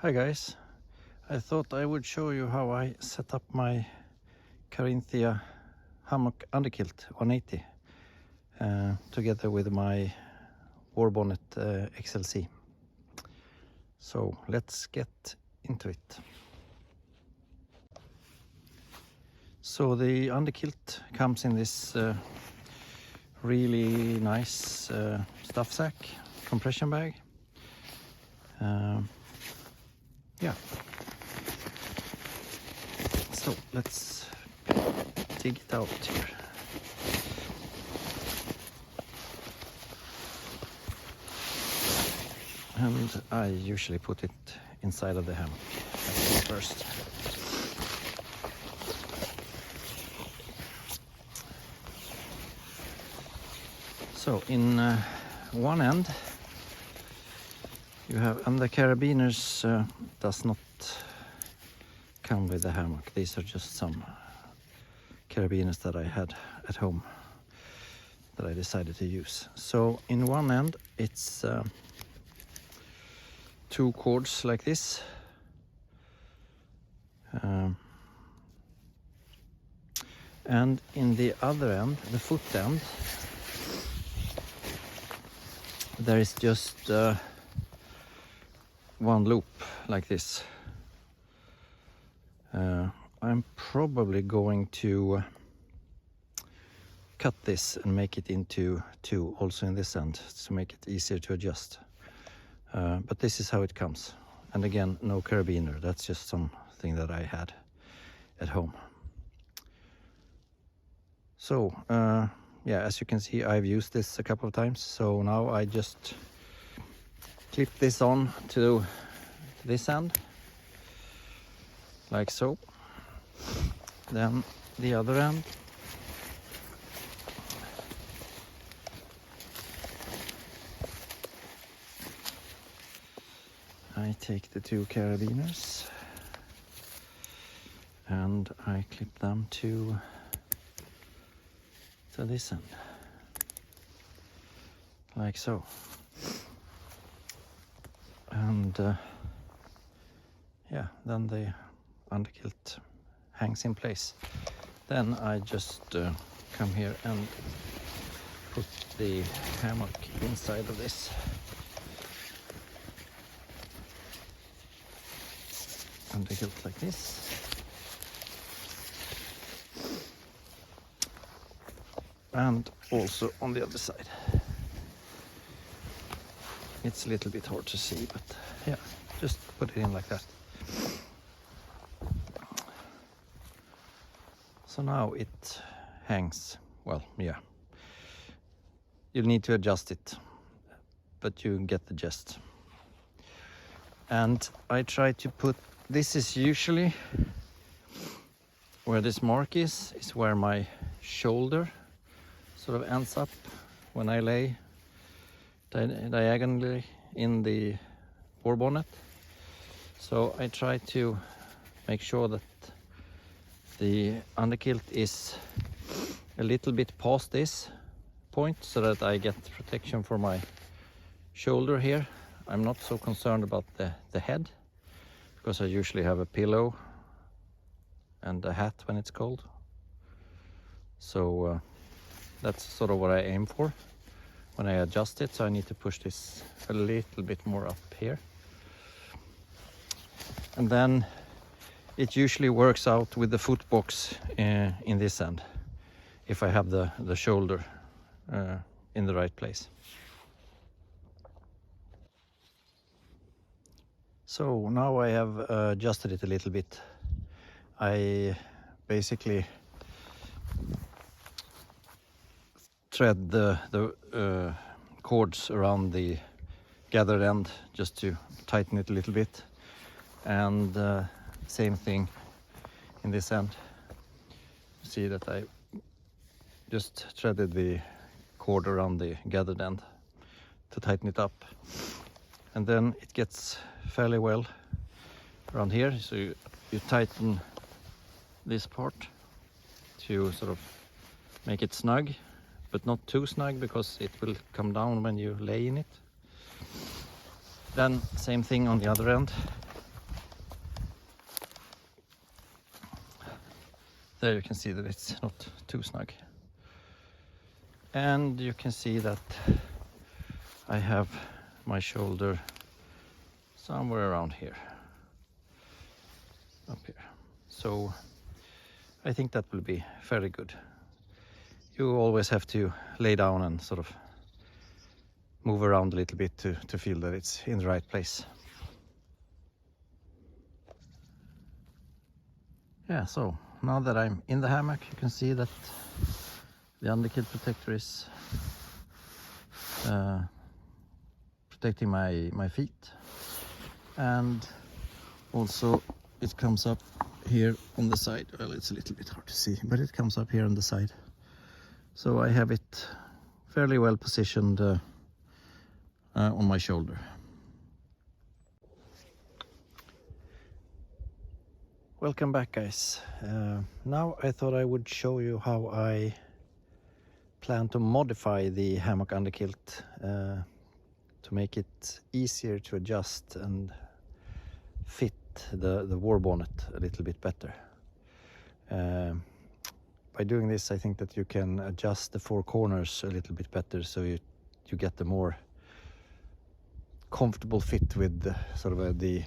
Hi guys, I thought I would show you how I set up my Carinthia Hammock UnderQuilt 180 together with my Warbonnet XLC. So let's get into it. So the UnderQuilt comes in this really nice stuff sack, compression bag. Yeah, so let's dig it out here. And I usually put it inside of the hammock first. So in one end you have, and the carabiners does not come with the hammock. These are just some carabiners that I had at home that I decided to use. So in one end it's two cords like this, and in the other end, the foot end, there is just one loop like this. I'm probably going to cut this and make it into two also in this end to make it easier to adjust. But this is how it comes. And again, no carabiner, that's just something that I had at home. So yeah, as you can see, I've used this a couple of times, so now I just clip this on to this end like so. Then the other end, I take the two carabiners and I clip them to this end like so. And yeah, then the UnderQuilt hangs in place. Then I just come here and put the hammock inside of this. UnderQuilt like this. And also on the other side. It's a little bit hard to see, but yeah, just put it in like that. So now it hangs, well, yeah. You'll need to adjust it, but you get the gist. And I try to put, this is usually where this mark is where my shoulder sort of ends up when I lay diagonally in the warbonnet. So I try to make sure that the UnderQuilt is a little bit past this point so that I get protection for my shoulder here. I'm not so concerned about the head, because I usually have a pillow and a hat when it's cold. So that's sort of what I aim for when I adjust it. So I need to push this a little bit more up here. And then it usually works out with the foot box in this end, if I have the shoulder in the right place. So now I have adjusted it a little bit. I basically thread the cords around the gathered end just to tighten it a little bit, and same thing in this end. See that I just threaded the cord around the gathered end to tighten it up, and then it gets fairly well around here. So you tighten this part to sort of make it snug, but not too snug because it will come down when you lay in it. Then same thing on the other end. there you can see that it's not too snug. And you can see that I have my shoulder somewhere around here, up here. So I think that will be very good. You always have to lay down and sort of move around a little bit to feel that it's in the right place. Yeah, so now that I'm in the hammock, you can see that the underquilt protector is protecting my feet, and also it comes up here on the side. Well, it's a little bit hard to see, but it comes up here on the side. So I have it fairly well positioned on my shoulder. Welcome back, guys. Now I thought I would show you how I plan to modify the hammock underquilt to make it easier to adjust and fit the Warbonnet a little bit better. By doing this, I think that you can adjust the four corners a little bit better, so you get the more comfortable fit with the, sort of the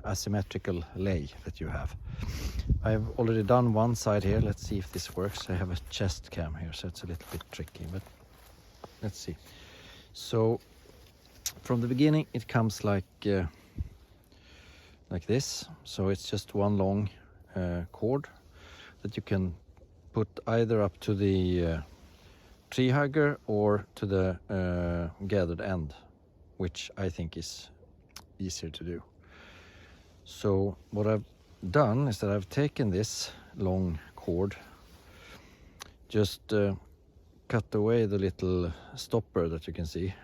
asymmetrical lay that you have. I've already done one side here. Let's see if this works. I have a chest cam here, so it's a little bit tricky, but let's see. So from the beginning it comes like this. So it's just one long cord that you can put either up to the tree hugger or to the gathered end, which I think is easier to do. So what I've done is that I've taken this long cord, just cut away the little stopper that you can see.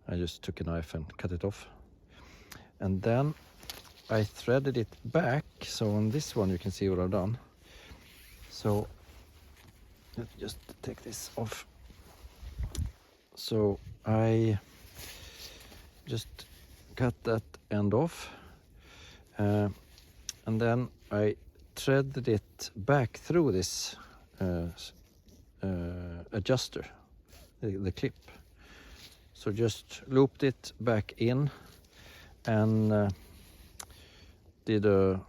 I just took a knife and cut it off, and then I threaded it back. So on this one you can see what I've done. So let's just take this off. So I just cut that end off, and then I threaded it back through this adjuster, the clip. So just looped it back in and did a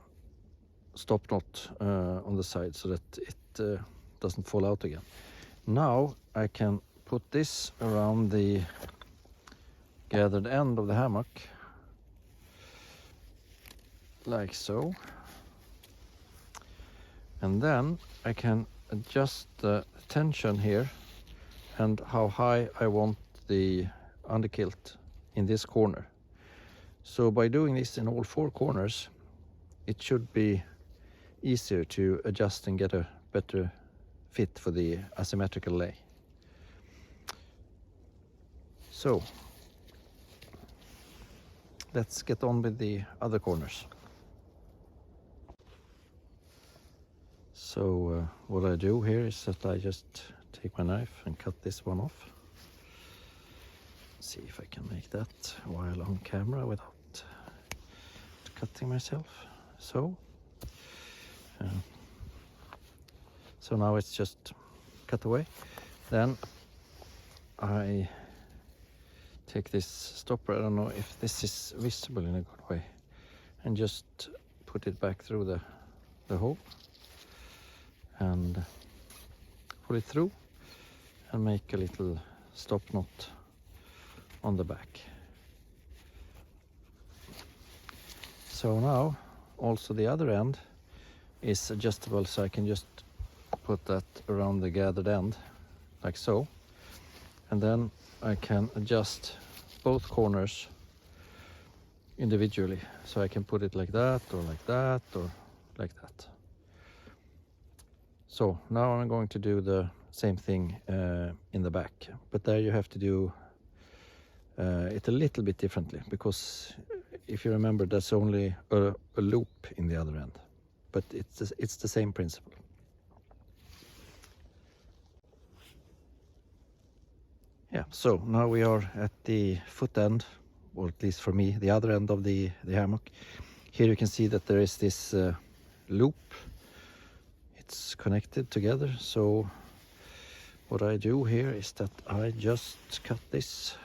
stop knot on the side so that it doesn't fall out again. Now I can put this around the gathered end of the hammock, like so, and then I can adjust the tension here and how high I want the underquilt in this corner. So by doing this in all four corners, it should be easier to adjust and get a better fit for the asymmetrical lay. So let's get on with the other corners. So what I do here is that I just take my knife and cut this one off. See if I can make that while on camera without cutting myself. So now it's just cut away. Then I take this stopper, I don't know if this is visible in a good way, and just put it back through the hole and pull it through and make a little stop knot on the back. So now also the other end is adjustable, so I can just put that around the gathered end like so, and then I can adjust both corners individually. So I can put it like that or like that or like that. So now I'm going to do the same thing in the back, but there you have to do it a little bit differently, because if you remember, there's only a loop in the other end, but it's the same principle. Yeah, so now we are at the foot end, or at least for me, the other end of the hammock. Here you can see that there is this loop it's connected together. So what I do here is that I just cut this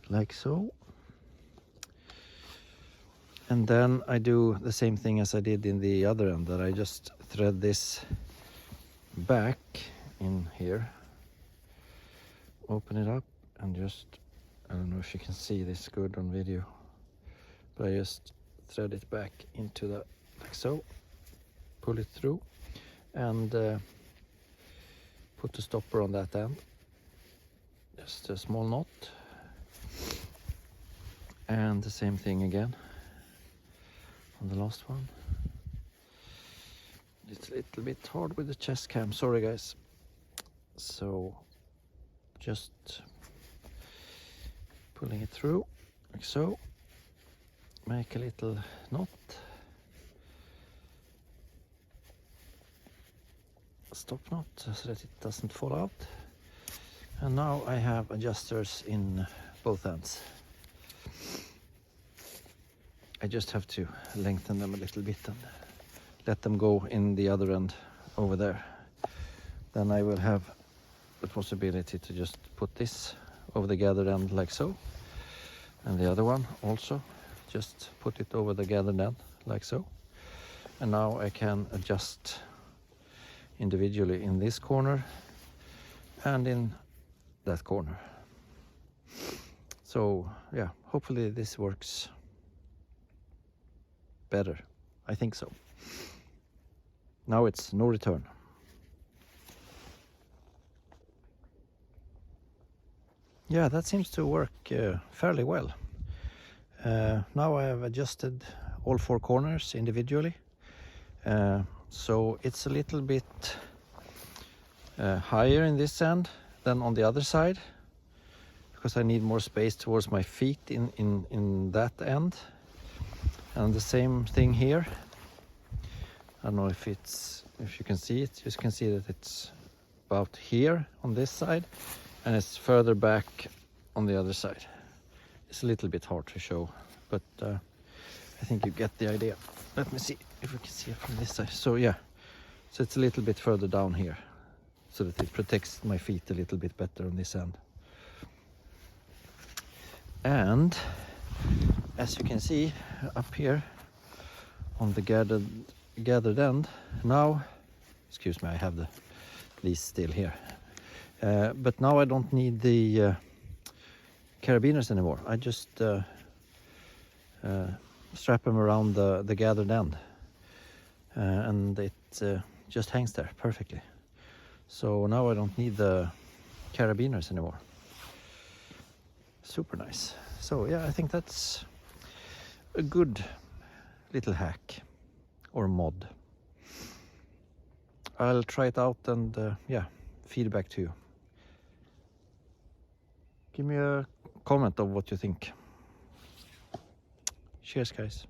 like so, and then I do the same thing as I did in the other end, that I just thread this back in here, open it up, and just, I don't know if you can see this good on video, but I just thread it back into the, like so, pull it through, and put the stopper on that end, just a small knot, and the same thing again on the last one. It's a little bit hard with the chest cam, sorry guys. So just pulling it through like so, make a little knot, stop knot so that it doesn't fall out, and now I have adjusters in both ends. I just have to lengthen them a little bit and let them go in the other end over there. Then I will have the possibility to just put this over the gathered end like so, and the other one also just put it over the gathered end like so. And now I can adjust individually in this corner and in that corner. So yeah, hopefully this works better. I think so. Now it's no return. Yeah, that seems to work fairly well. Now I have adjusted all 4 corners individually. So it's a little bit higher in this end than on the other side, because I need more space towards my feet in that end. And the same thing here. I don't know if you can see it. You can see that it's about here on this side, and it's further back on the other side. It's a little bit hard to show, but I think you get the idea. Let me see if we can see it from this side. So yeah, so it's a little bit further down here, so that it protects my feet a little bit better on this end. And as you can see up here on the gathered end, now, excuse me, I have the leash still here, but now I don't need the carabiners anymore. I just strap them around the gathered end, and it just hangs there perfectly. So now I don't need the carabiners anymore. Super nice. So yeah, I think that's a good little hack or mod. I'll try it out and yeah, feedback to you. Give me a comment of what you think. Cheers guys.